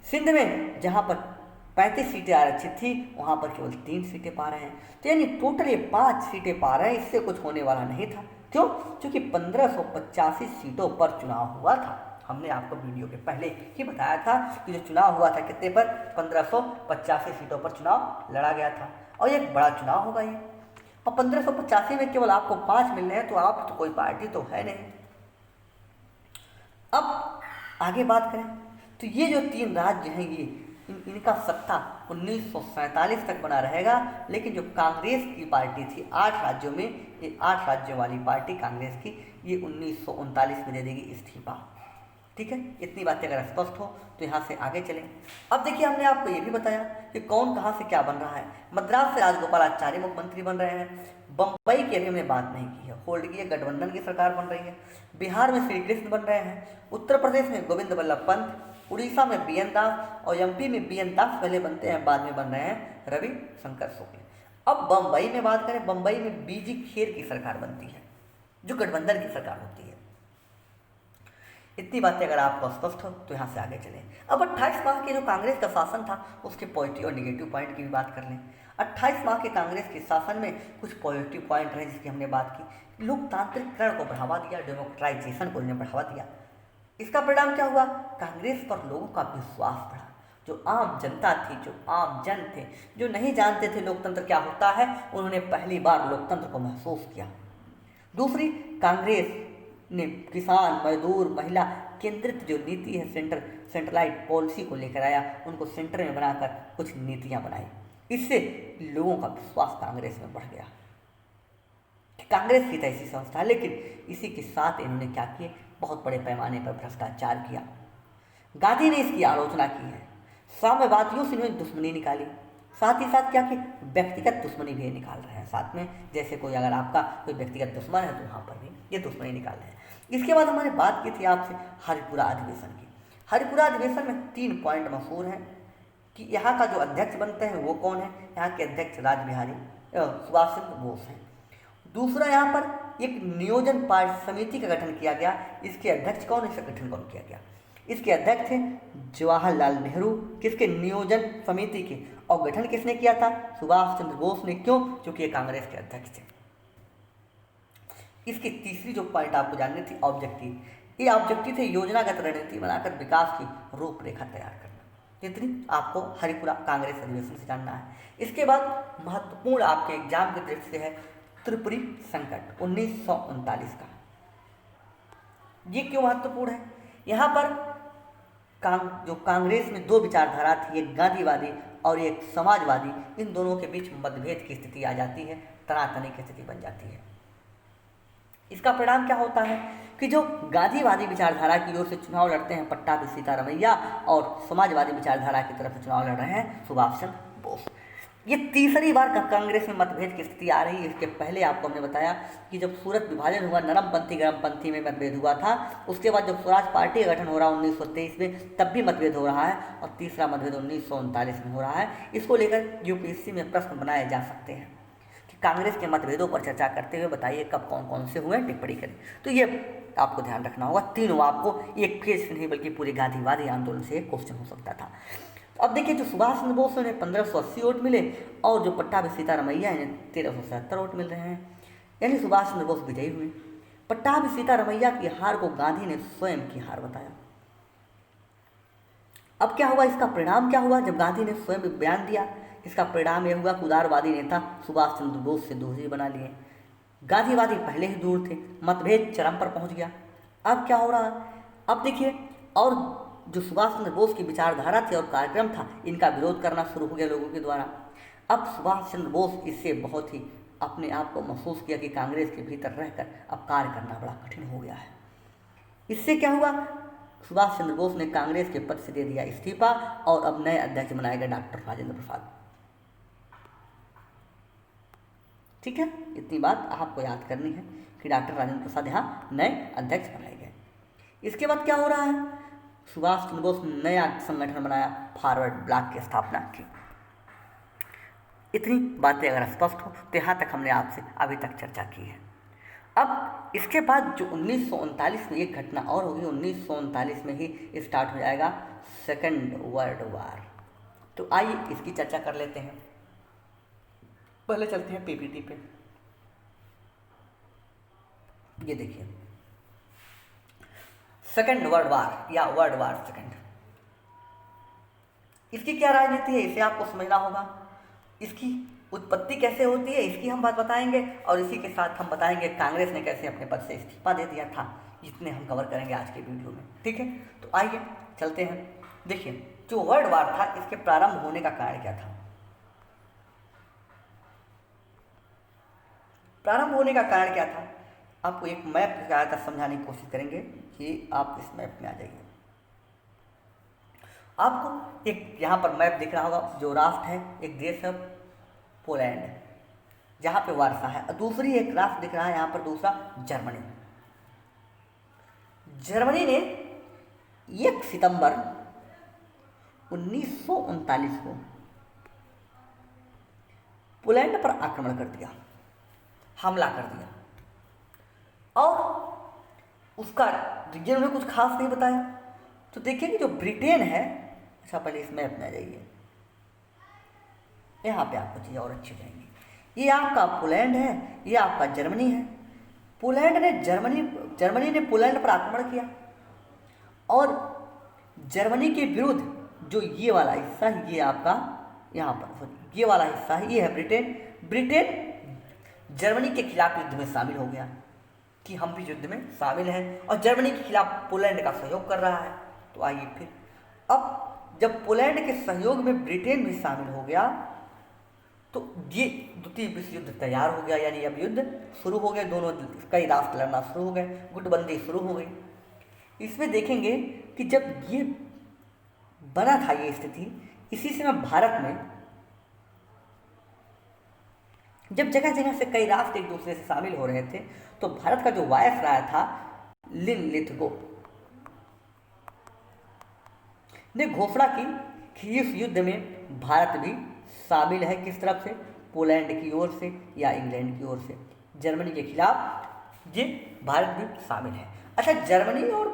सिंध में जहाँ पर 35 सीटें आरक्षित थी, वहाँ पर केवल 3 सीटें पा रहे हैं। तो यानी टोटल ये 5 सीटें पा रहे हैं, इससे कुछ होने वाला नहीं था। क्यों? क्योंकि 1585 सीटों पर चुनाव हुआ था। हमने आपको वीडियो के पहले ही बताया था कि जो चुनाव हुआ था कितने पर, 1585 सीटों पर चुनाव लड़ा गया था और ये एक बड़ा चुनाव होगा ये। और 1585 में केवल आपको 5 मिल रहे हैं, तो आप तो कोई पार्टी तो है नहीं। अब आगे बात करें तो ये जो 3 राज्य हैं, ये इनका सत्ता 1947 तक बना रहेगा। लेकिन जो कांग्रेस की पार्टी थी 8 राज्यों में, ये 8 राज्यों वाली पार्टी कांग्रेस की, ये 1939 में दे देगी इस्तीफा। ठीक है, इतनी बातें अगर स्पष्ट हो तो यहाँ से आगे चलें। अब देखिए हमने आपको ये भी बताया कि कौन कहाँ से क्या बन रहा है। मद्रास से राजगोपालाचारी मुख्यमंत्री बन रहे हैं। बम्बई की अभी हमने बात नहीं की है, होल्ड की है, गठबंधन की सरकार बन रही है। बिहार में श्री कृष्ण बन रहे हैं। उत्तर प्रदेश में गोविंद बल्लभ पंत, उड़ीसा में BN दास और MP में BN दास पहले बनते हैं, बाद में बन रहे हैं रवि शंकर शुक्ल। अब बम्बई में बात करें, बम्बई में BG खेर की सरकार बनती है जो गठबंधन की सरकार होती है। इतनी बातें अगर आपको स्पष्ट हो तो यहाँ से आगे चलें। अब 28 माह के जो कांग्रेस का शासन था उसके पॉजिटिव और निगेटिव पॉइंट की भी बात कर लें। 28 माह के कांग्रेस के शासन में कुछ पॉजिटिव पॉइंट रहे जिसकी हमने बात की। लोकतांत्रिकरण को बढ़ावा दिया, डेमोक्रेटाइजेशन को इन्हें बढ़ावा दिया। इसका परिणाम क्या हुआ? कांग्रेस पर लोगों का विश्वास बढ़ा। जो आम जनता थी, जो आम जन थे, जो नहीं जानते थे लोकतंत्र क्या होता है, उन्होंने पहली बार लोकतंत्र को महसूस किया। दूसरी, कांग्रेस ने किसान, मजदूर, महिला केंद्रित जो नीति है, सेंट्रलाइज पॉलिसी को लेकर आया, उनको सेंटर में बनाकर कुछ नीतियां बनाई। इससे लोगों का विश्वास कांग्रेस में बढ़ गया। कांग्रेस की तो ऐसी संस्था है, लेकिन इसी के साथ इन्होंने क्या किए, बहुत बड़े पैमाने पर भ्रष्टाचार किया। गांधी ने इसकी आलोचना की है। साम्यवादियों से इन्होंने दुश्मनी निकाली, साथ ही साथ क्या कि व्यक्तिगत दुश्मनी भी निकाल रहे हैं साथ में। जैसे कोई अगर आपका कोई व्यक्तिगत दुश्मन है तो वहाँ पर भी ये दुश्मनी निकाल रहे हैं। इसके बाद हमारे बात की थी आपसे हरिपुरा अधिवेशन की। हरिपुरा अधिवेशन में 3 पॉइंट मशहूर हैं कि यहाँ का जो अध्यक्ष बनते हैं वो कौन है। यहाँ के अध्यक्ष राजबिहारी सुभाष चंद्र बोस हैं। दूसरा, यहाँ पर एक नियोजन समिति का गठन किया गया। इसके अध्यक्ष कौन है, इसका गठन कौन किया गया? इसके अध्यक्ष हैं जवाहरलाल नेहरू। किसके? नियोजन समिति के। और गठन किसने किया था? सुभाष चंद्र बोस ने। क्यों? क्योंकि ये कांग्रेस के अध्यक्ष थे। इसकी तीसरी जो पॉइंट आपको जाननी थी, ऑब्जेक्टिव। ये ऑब्जेक्टिव थे योजनागत रणनीति बनाकर विकास की रूपरेखा तैयार करना। इतनी आपको हरिपुरा कांग्रेस अधिवेशन से जानना है। इसके बाद महत्वपूर्ण आपके एग्जाम की दृष्टि से है त्रिपुरी संकट 1939 का। ये क्यों महत्वपूर्ण है? यहाँ पर जो कांग्रेस में 2 विचारधारा थी, एक गांधीवादी और एक समाजवादी, इन दोनों के बीच मतभेद की स्थिति आ जाती है, तनातनी की स्थिति बन जाती है। इसका परिणाम क्या होता है कि जो गांधीवादी विचारधारा की ओर से चुनाव लड़ते हैं पट्टाभी सीतारमैया, और समाजवादी विचारधारा की तरफ से चुनाव लड़ रहे हैं सुभाष चंद्र बोस। ये तीसरी बार कांग्रेस में मतभेद की स्थिति आ रही है। इसके पहले आपको हमने बताया कि जब सूरत विभाजन हुआ, नरमपंथी गरमपंथी में मतभेद हुआ था। उसके बाद जब स्वराज पार्टी का गठन हो रहा है 1923 में, तब भी मतभेद हो रहा है। और तीसरा मतभेद 1939 में हो रहा है। इसको लेकर UPSC में प्रश्न बनाए जा सकते हैं कि कांग्रेस के मतभेदों पर चर्चा करते हुए बताइए कब कौन कौन से हुए, टिप्पणी करें। तो ये आपको ध्यान रखना होगा, तीनों आपको एक फेज से नहीं बल्कि पूरे गांधीवादी आंदोलन से एक क्वेश्चन हो सकता था। अब देखिए, जो सुभाष चंद्र बोस उन्हें 1580 वोट मिले और जो पट्टाभी सीतारमैया इन्हें 1377 वोट मिल रहे हैं, यानी सुभाष चंद्र बोस विजयी हुए। पट्टाभी सीतारमैया की हार को गांधी ने स्वयं की हार बताया। अब क्या हुआ, इसका परिणाम क्या हुआ? जब गांधी ने स्वयं बयान दिया, इसका परिणाम यह हुआ कि उदारवादी नेता सुभाष चंद्र बोस से दूरी बना लिए। गांधीवादी पहले ही दूर थे, मतभेद चरम पर पहुंच गया। अब क्या हो रहा है? अब देखिए, और जो सुभाष चंद्र बोस की विचारधारा थी और कार्यक्रम था, इनका विरोध करना शुरू हो गया लोगों के द्वारा। अब सुभाष चंद्र बोस इससे बहुत ही अपने आप को महसूस किया कि कांग्रेस के भीतर रहकर अब कार्य करना बड़ा कठिन हो गया है। इससे क्या हुआ, सुभाष चंद्र बोस ने कांग्रेस के पद से दे दिया इस्तीफा और अब नए अध्यक्ष बनाए गए डॉक्टर राजेंद्र प्रसाद। ठीक है, इतनी बात आपको याद करनी है कि डॉक्टर राजेंद्र प्रसाद यहाँ नए अध्यक्ष बनाए गए। इसके बाद क्या हो रहा है, सुभाष चंद्र बोस ने नया संगठन बनाया, फॉरवर्ड ब्लॉक की स्थापना की। इतनी बातें अगर स्पष्ट हो तो यहाँ तक हमने आपसे अभी तक चर्चा की है। अब इसके बाद जो 1939 में एक घटना और होगी, 1939 में ही स्टार्ट हो जाएगा सेकेंड वर्ल्ड वार। तो आइए इसकी चर्चा कर लेते हैं। पहले चलते हैं पीपीटी पे। ये देखिए, सेकेंड वर्ल्ड वार या वर्ल्ड वार सेकेंड, इसकी क्या राजनीति है, इसे आपको समझना होगा। इसकी उत्पत्ति कैसे होती है, इसकी हम बात बताएंगे, और इसी के साथ हम बताएंगे कांग्रेस ने कैसे अपने पद से इस्तीफा दे दिया था, जितने हम कवर करेंगे आज के वीडियो में। ठीक है, तो आइए चलते हैं। देखिए, जो वर्ल्ड वार था, इसके प्रारंभ होने का कारण क्या था? प्रारंभ होने का कारण क्या था, आपको एक मैप के सहायता समझाने की कोशिश करेंगे कि आप इस मैप में आ जाइए। आपको एक यहाँ पर मैप दिख रहा होगा, जो राष्ट्र है, एक देश है पोलैंड, जहाँ पे वारसा है, और दूसरी एक राष्ट्र दिख रहा है यहाँ पर, दूसरा जर्मनी। जर्मनी ने 1 सितंबर 1939 को पोलैंड पर आक्रमण कर दिया, हमला कर दिया, और उसका रीजन में कुछ खास नहीं बताया। तो देखिए कि जो ब्रिटेन है, अच्छा पहले इस मैप में आ जाइए, यहाँ पे आपको चीज़ें और अच्छी जाएंगी। ये आपका पोलैंड है, ये आपका जर्मनी है। पोलैंड ने जर्मनी ने पोलैंड पर आक्रमण किया, और जर्मनी के विरुद्ध जो ये वाला हिस्सा है, ये आपका यहाँ पर ये वाला हिस्सा है, ये है ब्रिटेन। ब्रिटेन जर्मनी के खिलाफ युद्ध में शामिल हो गया कि हम भी युद्ध में शामिल हैं, और जर्मनी के खिलाफ पोलैंड का सहयोग कर रहा है। तो आइए फिर, अब जब पोलैंड के सहयोग में ब्रिटेन भी शामिल हो गया, तो ये द्वितीय विश्व युद्ध तैयार हो गया, यानी अब युद्ध शुरू हो गया, दोनों कई राष्ट्र लड़ना शुरू हो गए, गुटबंदी शुरू हो गई। इसमें देखेंगे कि जब ये बना था ये स्थिति, इसी समय भारत में जब जगह जगह से कई राष्ट्र एक दूसरे से शामिल हो रहे थे, तो भारत का जो वायसराय था लिनलिथगो ने घोषणा की कि इस युद्ध में भारत भी शामिल है। किस तरफ से? पोलैंड की ओर से या इंग्लैंड की ओर से। जर्मनी के खिलाफ ये भारत भी शामिल है। अच्छा, जर्मनी और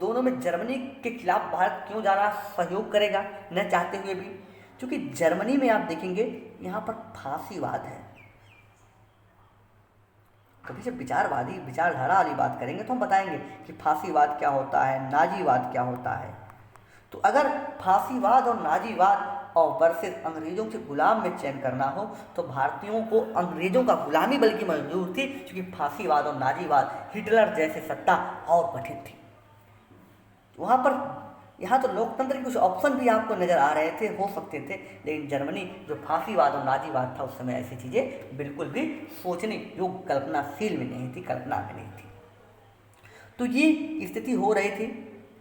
दोनों में जर्मनी के खिलाफ भारत क्यों जा रहा, सहयोग करेगा न चाहते हुए भी? क्योंकि जर्मनी में आप देखेंगे यहाँ पर फांसीवाद है। कभी जब विचारधारा वाली बात करेंगे तो हम बताएंगे कि फांसीवाद क्या होता है, नाजीवाद क्या होता है। तो अगर फांसीवाद और नाजीवाद और वर्सेस अंग्रेजों के गुलाम में चयन करना हो, तो भारतीयों को अंग्रेजों का गुलामी बल्कि मंजूर थी, क्योंकि फांसीवाद और नाजीवाद, हिटलर जैसे सत्ता और कठिन थी। वहाँ पर यहाँ तो लोकतंत्र के कुछ ऑप्शन भी आपको नज़र आ रहे थे, हो सकते थे, लेकिन जर्मनी जो फांसीवाद और नाजीवाद था, उस समय ऐसी चीज़ें बिल्कुल भी सोचने योग्य, कल्पनाशील में नहीं थी, कल्पना में नहीं थी। तो ये स्थिति हो रही थी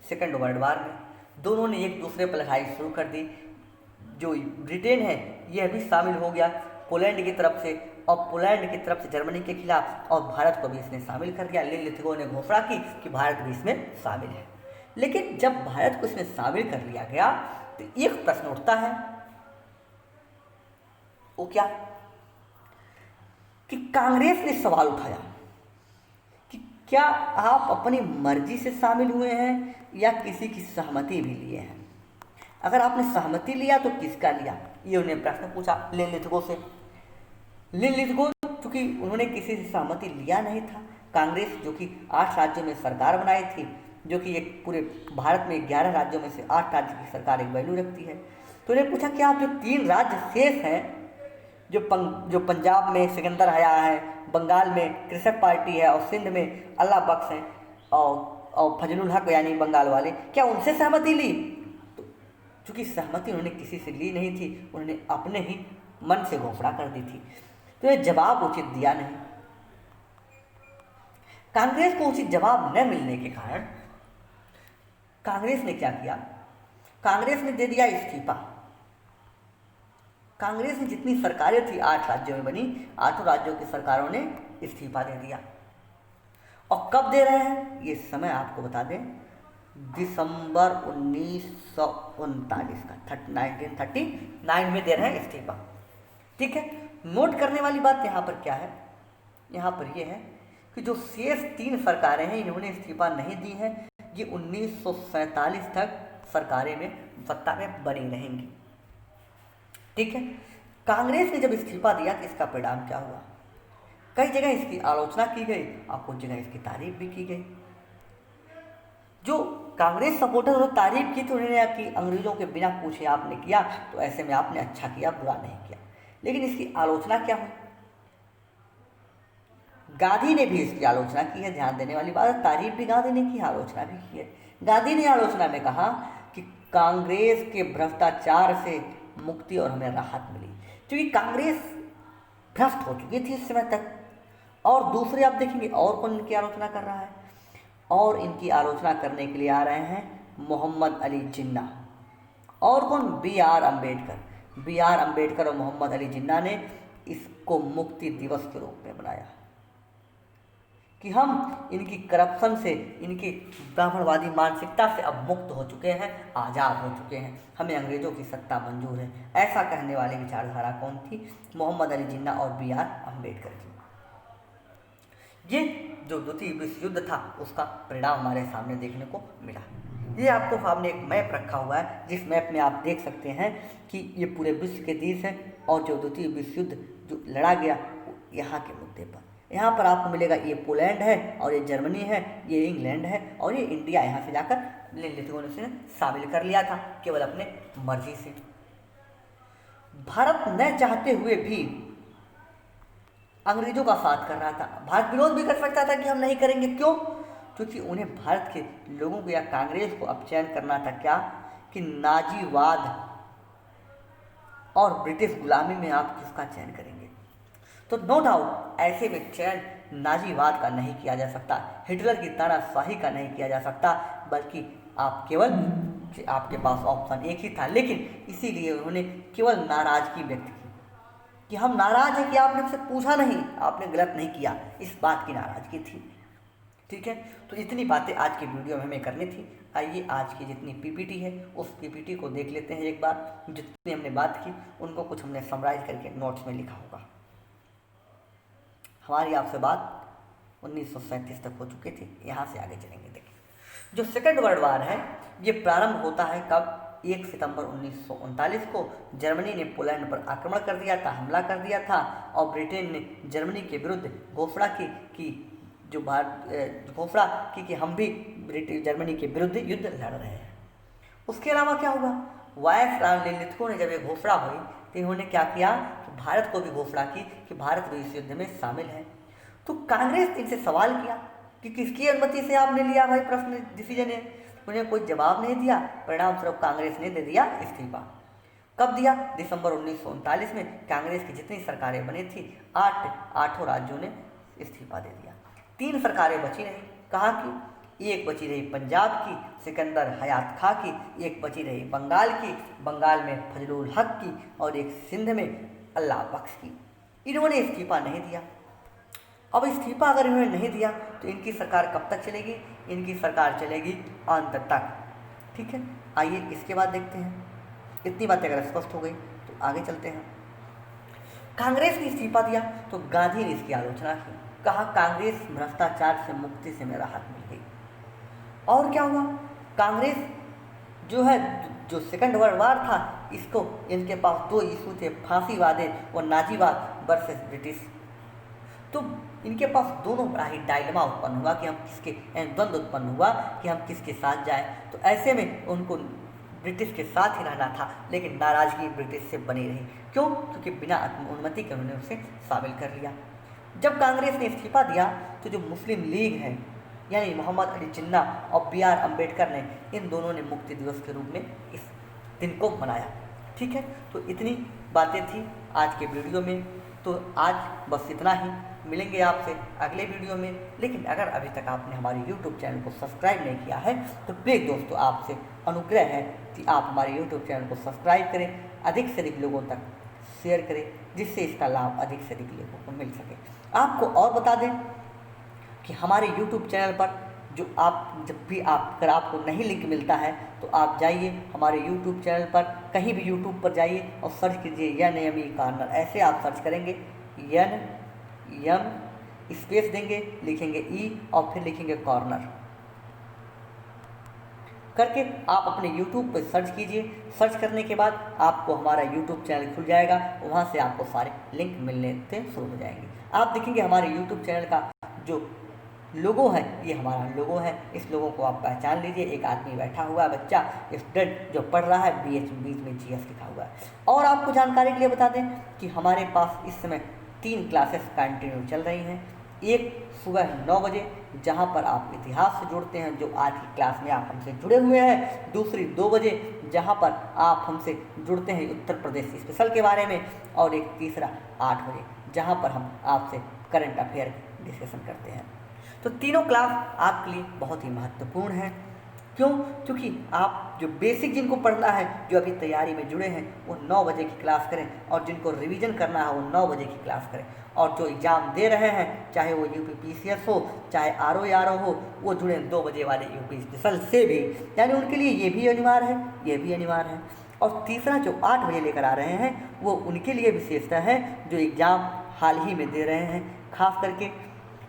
सेकेंड वर्ल्ड वार में। दोनों ने एक दूसरे पर लड़ाई शुरू कर दी। जो ब्रिटेन है यह भी शामिल हो गया पोलैंड की तरफ से, और पोलैंड की तरफ से जर्मनी के खिलाफ, और भारत को भी इसने शामिल कर दिया। लिनलिथगो ने घोषणा की कि भारत भी इसमें शामिल है। लेकिन जब भारत को इसमें शामिल कर लिया गया, तो एक प्रश्न उठता है, वो क्या? कि कांग्रेस ने सवाल उठाया कि क्या आप अपनी मर्जी से शामिल हुए हैं या किसी की सहमति भी लिए हैं। अगर आपने सहमति लिया तो किसका लिया, ये उन्हें प्रश्न पूछा लिनलिथगो से। लिनलिथगो चूंकि उन्होंने किसी से सहमति लिया नहीं था, कांग्रेस जो कि 8 राज्यों में सरकार बनाई थी, जो कि एक पूरे भारत में 11 राज्यों में से 8 राज्य की सरकार एक वैल्यू रखती है, तो उन्हें पूछा कि आप जो 3 राज्य शेष हैं, जो पंजाब में सिकंदर हया है, बंगाल में कृषक पार्टी है और सिंध में अल्लाह बख्श हैं और फजलुल हक यानी बंगाल वाले, क्या उनसे सहमति ली। तो चूँकि सहमति उन्होंने किसी से ली नहीं थी, उन्होंने अपने ही मन से घोषणा कर दी थी, तो ये जवाब उचित दिया नहीं। कांग्रेस को उचित जवाब न मिलने के कारण कांग्रेस ने क्या किया, कांग्रेस ने दे दिया इस्तीफा। कांग्रेस ने जितनी सरकारें थी 8 राज्यों में बनी, 8 राज्यों की सरकारों ने इस्तीफा दे दिया। और कब दे रहे हैं ये समय आपको बता दें, दिसंबर 1939 का 1939 में दे रहे हैं इस्तीफा। ठीक है, नोट करने वाली बात यहाँ पर क्या है, यहाँ पर यह है कि जो शेष 3 सरकारें हैं इन्होंने इस्तीफा नहीं दी है, ये 1947 तक सरकारें में सत्ता में बनी रहेंगी। ठीक है, कांग्रेस ने जब इस्तीफा दिया तो इसका परिणाम क्या हुआ, कई जगह इसकी आलोचना की गई और कुछ जगह इसकी तारीफ भी की गई। जो कांग्रेस सपोर्टर उन्होंने तारीफ की तो उन्होंने कि अंग्रेजों के बिना पूछे आपने किया, तो ऐसे में आपने अच्छा किया, बुरा नहीं किया। लेकिन इसकी आलोचना क्या हुई, गांधी ने भी इसकी आलोचना की है, ध्यान देने वाली बात है, तारीफ भी गांधी ने की, आलोचना भी की है। गांधी ने आलोचना में कहा कि कांग्रेस के भ्रष्टाचार से मुक्ति और हमें राहत मिली, क्योंकि कांग्रेस भ्रष्ट हो चुकी थी इस समय तक। और दूसरे आप देखेंगे और कौन इनकी आलोचना कर रहा है, और इनकी आलोचना करने के लिए आ रहे हैं मोहम्मद अली जिन्ना और कौन, B.R. अम्बेडकर। B.R. अम्बेडकर और मोहम्मद अली जिन्ना ने इसको मुक्ति दिवस के रूप में बनाया कि हम इनकी करप्शन से, इनकी ब्राह्मणवादी मानसिकता से अब मुक्त हो चुके हैं, आज़ाद हो चुके हैं, हमें अंग्रेज़ों की सत्ता मंजूर है। ऐसा कहने वाली विचारधारा कौन थी, मोहम्मद अली जिन्ना और B.R. अम्बेडकर की। ये जो द्वितीय विश्व युद्ध था उसका परिणाम हमारे सामने देखने को मिला। ये आपको सामने एक मैप रखा हुआ है, जिस मैप में आप देख सकते हैं कि ये पूरे विश्व के देश हैं और जो द्वितीय विश्व युद्ध जो लड़ा गया वो यहाँ के मुद्दे पर। यहाँ पर आपको मिलेगा ये पोलैंड है और ये जर्मनी है, ये इंग्लैंड है और ये इंडिया यहाँ से जाकर लिथुआनिया ने शामिल कर लिया था केवल अपने मर्जी से। भारत न चाहते हुए भी अंग्रेजों का साथ कर रहा था। भारत विरोध भी कर सकता था कि हम नहीं करेंगे, क्यों, क्योंकि उन्हें भारत के लोगों को या कांग्रेस को अब चयन करना था क्या, कि नाजीवाद और ब्रिटिश गुलामी में आप किसका चयन करेंगे। तो नो डाउट ऐसे में चयन नाजीवाद का नहीं किया जा सकता, हिटलर की तानाशाही का नहीं किया जा सकता, बल्कि आप केवल आपके पास ऑप्शन एक ही था। लेकिन इसीलिए उन्होंने केवल नाराजगी व्यक्त की कि हम नाराज हैं कि आपने हमसे पूछा नहीं, आपने गलत नहीं किया, इस बात की नाराजगी थी। ठीक है, तो इतनी बातें आज की वीडियो में हमें करनी थी। आइए आज की जितनी पीपीटी है उस पीपीटी को देख लेते हैं एक बार। जितनी हमने बात की उनको कुछ हमने समराइज करके नोट्स में लिखा होगा। हमारी आपसे बात 1937 तक हो चुकी थी, यहाँ से आगे चलेंगे। देखिए, जो सेकेंड वर्ल्ड वार है ये प्रारंभ होता है कब, 1 सितंबर 1939 को जर्मनी ने पोलैंड पर आक्रमण कर दिया था, हमला कर दिया था और ब्रिटेन ने जर्मनी के विरुद्ध घोषणा की कि हम भी जर्मनी के विरुद्ध युद्ध लड़ रहे हैं। उसके अलावा क्या हुआ, वायसराय लिनलिथगो ने जब ये घोषणा हुई तो इन्होंने क्या किया, तो भारत को भी घोषणा की कि भारत भी इस युद्ध में शामिल है। तो कांग्रेस ने इनसे सवाल किया कि किसकी अनुमति से आपने लिया भाई प्रश्न डिसीजन है, उन्हें कोई जवाब नहीं दिया। परिणाम स्वरूप कांग्रेस ने दे दिया इस्तीफा। कब दिया, दिसंबर 1939 में। कांग्रेस की जितनी सरकारें बनी थी 8 राज्यों ने इस्तीफा दे दिया। 3 सरकारें बची रही, कहाँ की, एक बची रही पंजाब की सिकंदर हयात खां की, एक बची रही बंगाल की, बंगाल में फजलुल हक की, और एक सिंध में अल्लाह बख्श की। इन्होंने इस्तीफा नहीं दिया। अब इस्तीफा अगर इन्होंने नहीं दिया तो इनकी सरकार कब तक चलेगी, इनकी सरकार चलेगी अंत तक। ठीक है, आइए इसके बाद देखते हैं। इतनी बातें अगर स्पष्ट हो गई तो आगे चलते हैं। कांग्रेस ने इस्तीफा दिया तो गांधी ने इसकी आलोचना की, कहा कांग्रेस भ्रष्टाचार से मुक्ति से मेरा हाथ मिल गई। और क्या हुआ, कांग्रेस जो है, जो सेकंड वर्ल्ड वार था, इसको इनके पास दो इशू थे, फांसीवादी और नाजीवाद वर्सेस ब्रिटिश। तो इनके पास दोनों बड़ा ही डायलेमा उत्पन्न हुआ कि हम किसके, द्वंद्व उत्पन्न हुआ कि हम किसके साथ जाएं। तो ऐसे में उनको ब्रिटिश के साथ ही रहना था, लेकिन नाराज़गी ब्रिटिश से बनी रही। क्यों? क्योंकि बिना अनुमति के उन्होंने उसे शामिल कर लिया। जब कांग्रेस ने इस्तीफा दिया तो जो मुस्लिम लीग है, यानी मोहम्मद अली जिन्ना और BR अम्बेडकर ने, इन दोनों ने मुक्ति दिवस के रूप में इस दिन को मनाया। ठीक है, तो इतनी बातें थी आज के वीडियो में। तो आज बस इतना ही, मिलेंगे आपसे अगले वीडियो में। लेकिन अगर अभी तक आपने हमारे YouTube चैनल को सब्सक्राइब नहीं किया है तो प्लीज़ दोस्तों, आपसे अनुग्रह है कि आप हमारे YouTube चैनल को सब्सक्राइब करें, अधिक से अधिक लोगों तक शेयर करें, जिससे इसका लाभ अधिक से अधिक लोगों को मिल सके। आपको और बता दें कि हमारे YouTube चैनल पर जो आप जब भी अगर आपको नहीं लिंक मिलता है तो आप जाइए हमारे YouTube चैनल पर, कहीं भी YouTube पर जाइए और सर्च कीजिए NME कॉर्नर। ऐसे आप सर्च करेंगे, NM स्पेस देंगे, लिखेंगे E और फिर लिखेंगे कॉर्नर करके आप अपने YouTube पर सर्च कीजिए। सर्च करने के बाद आपको हमारा YouTube चैनल खुल जाएगा, वहाँ से आपको सारे लिंक मिलने से शुरू हो जाएंगे। आप देखेंगे हमारे YouTube चैनल का जो लोगो है, ये हमारा लोगो है। इस लोगों को आप पहचान लीजिए, एक आदमी बैठा हुआ है, बच्चा स्टूडेंट जो पढ़ रहा है, बीच में GS लिखा हुआ है। और आपको जानकारी के लिए बता दें कि हमारे पास इस समय 3 क्लासेस कंटिन्यू चल रही हैं। एक सुबह 9 बजे जहां पर आप इतिहास से जुड़ते हैं, जो आज की क्लास में आप हमसे जुड़े हुए हैं। दूसरी 2 बजे जहां पर आप हमसे जुड़ते हैं उत्तर प्रदेश स्पेशल के बारे में। और एक तीसरा 8 बजे जहां पर हम आपसे करंट अफेयर डिस्कशन करते हैं। तो तीनों क्लास आपके लिए बहुत ही महत्वपूर्ण है। क्यों? क्योंकि आप जो बेसिक जिनको पढ़ना है, जो अभी तैयारी में जुड़े हैं, वो 9 बजे की क्लास करें, और जिनको रिवीजन करना है वो 9 बजे की क्लास करें। और जो एग्ज़ाम दे रहे हैं, चाहे वो UPPCS हो, चाहे RO हो, वो जुड़े 2 बजे वाले UP स्पेशल से भी, यानी उनके लिए ये भी अनिवार्य है, ये भी अनिवार्य है। और तीसरा जो 8 बजे लेकर आ रहे हैं, वो उनके लिए विशेषता है जो एग्ज़ाम हाल ही में दे रहे हैं, खास करके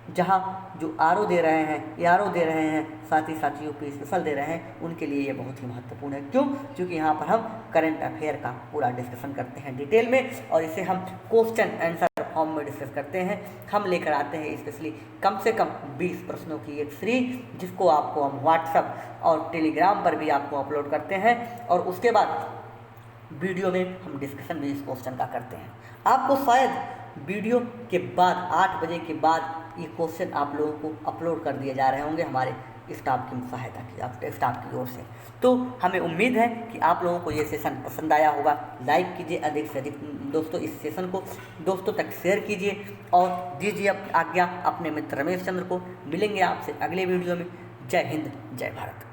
जहाँ जो RO दे रहे हैं, ARO दे रहे हैं, साथ ही साथ UP स्पेशल दे रहे हैं, उनके लिए ये बहुत ही महत्वपूर्ण है। क्यों? क्योंकि यहाँ पर हम करंट अफेयर का पूरा डिस्कशन करते हैं डिटेल में, और इसे हम क्वेश्चन आंसर फॉर्म में डिस्कस करते हैं। हम लेकर आते हैं स्पेशली कम से कम 20 प्रश्नों की एक सीरीज, जिसको आपको हम WhatsApp और टेलीग्राम पर भी आपको अपलोड करते हैं, और उसके बाद वीडियो में हम डिस्कशन भी इस क्वेश्चन का करते हैं। आपको शायद वीडियो के बाद 8 बजे के बाद ये क्वेश्चन आप लोगों को अपलोड कर दिए जा रहे होंगे हमारे स्टाफ की सहायता की, स्टाफ की ओर से। तो हमें उम्मीद है कि आप लोगों को ये सेशन पसंद आया होगा। लाइक कीजिए अधिक से अधिक दोस्तों, इस सेशन को दोस्तों तक शेयर कीजिए, और दीजिए आज्ञा अपने मित्र रमेश चंद्र को। मिलेंगे आपसे अगले वीडियो में। जय हिंद, जय भारत।